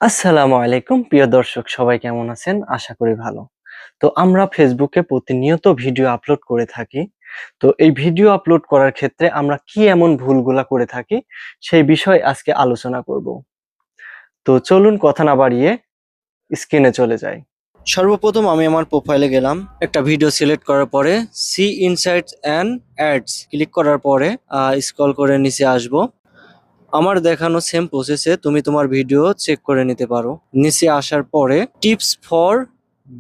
আসসালামু আলাইকুম প্রিয় দর্শক, সবাই কেমন আছেন? আশা করি ভালো। তো আমরা ফেসবুকে প্রতিনিয়ত ভিডিও আপলোড করে থাকি। তো এই ভিডিও আপলোড করার ক্ষেত্রে আমরা কি এমন ভুলগুলা করে থাকি সেই বিষয়ে আজকে আলোচনা করব। তো চলুন কথা না বাড়িয়ে স্ক্রিনে চলে যাই। সর্বপ্রথম আমি আমার প্রোফাইলে গেলাম, একটা ভিডিও সিলেক্ট করার পরে see insights and ads click করার পরে স্ক্রল করে নিচে আসব। আমার দেখানো সেম প্রসেসে তুমি তোমার ভিডিও চেক করে নিতে পারো। নিচে আসার পরে টিপস ফর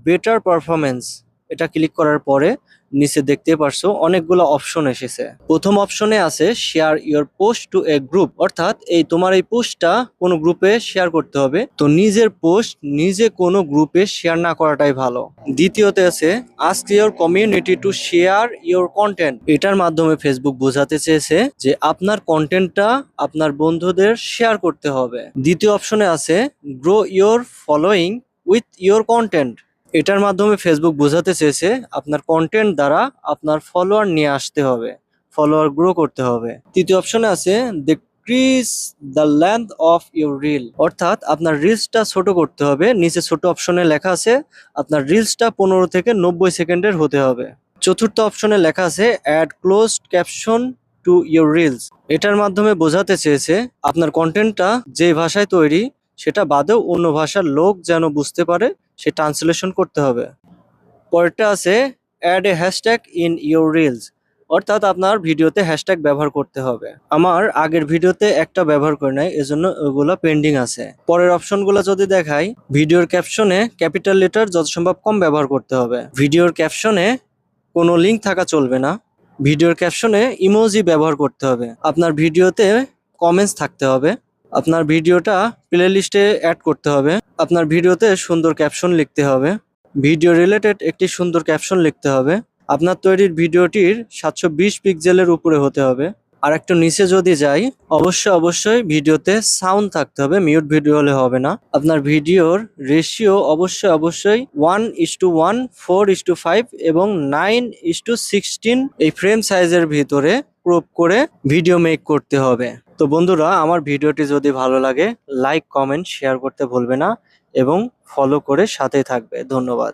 বেটার পারফরমেন্স এটা ক্লিক করার পরে নিচে দেখতে পারছো অনেকগুলো অপশন এসেছে। প্রথম অপশনে আছে share your post to a group, অর্থাৎ তোমার এই পোস্টটা কোনো গ্রুপে শেয়ার করতে হবে। তো নিজের পোস্ট নিজে কোনো গ্রুপে শেয়ার না করাটাই ভালো। দ্বিতীয়তে আছে ask your community to share your content. এটার মাধ্যমে ফেসবুক বোঝাতে চেয়েছে যে আপনার কন্টেন্টটা আপনার বন্ধুদের শেয়ার করতে হবে। দ্বিতীয় অপশনে আছে grow your following with your content. এটার মাধ্যমে ফেসবুক বোঝাতে চেয়েছে আপনার কন্টেন্ট দ্বারা আপনার ফলোয়ার নিয়ে আসতে হবে, ফলোয়ার গ্রো করতে হবে। তৃতীয় অপশনে আছে decrease the length of your reel, অর্থাৎ আপনার রিলসটা ছোট করতে হবে। নিচে ছোট অপশনে লেখা আছে আপনার রিলসটা 15 থেকে 90 সেকেন্ডের হতে হবে। চতুর্থ অপশনে লেখা আছে add closed caption to your reels. এটার মাধ্যমে বোঝাতে চেয়েছে আপনার কন্টেন্টটা যে ভাষায় তৈরি সেটা বাদেও অন্য ভাষার লোক যেন বুঝতে পারে, সে ট্রান্সলেশন করতে হবে। পরেরটা আছে add a hashtag in your reels, অর্থাৎ আপনার ভিডিওতে হ্যাশট্যাগ ব্যবহার করতে হবে। আমার আগের ভিডিওতে একটা ব্যবহার করে নাই, এজন্য ওগুলো পেন্ডিং আছে। পরের অপশনগুলো যদি দেখাই, ভিডিওর ক্যাপশনে ক্যাপিটাল লেটার যত সম্ভব কম ব্যবহার করতে হবে। ভিডিওর ক্যাপশনে কোনো লিঙ্ক থাকা চলবে না। ভিডিওর ক্যাপশনে ইমোজি ব্যবহার করতে হবে। আপনার ভিডিওতে কমেন্টস থাকতে হবে। আপনার ভিডিওটা প্লে লিস্টে অ্যাড করতে হবে। আপনার ভিডিওতে সুন্দর ক্যাপশন লিখতে হবে। ভিডিও রিলেটেড একটি সুন্দর ক্যাপশন লিখতে হবে। আপনার তৈরির ভিডিওটির 720 পিক্সেলের উপরে হতে হবে। আর একটু নিচে যদি যাই, অবশ্যই ভিডিওতে সাউন্ড থাকতে হবে, মিউট ভিডিও হলে হবে না। আপনার ভিডিওর রেশিও অবশ্যই 1:1, 4:5 এবং 9:16 এই ফ্রেম সাইজের ভিতরে ক্রপ করে ভিডিও মেক করতে হবে। তো বন্ধুরা, আমার ভিডিওটি যদি ভালো লাগে লাইক, কমেন্ট, শেয়ার করতে ভুলবে না এবং ফলো করে সাথে থাকবে। ধন্যবাদ।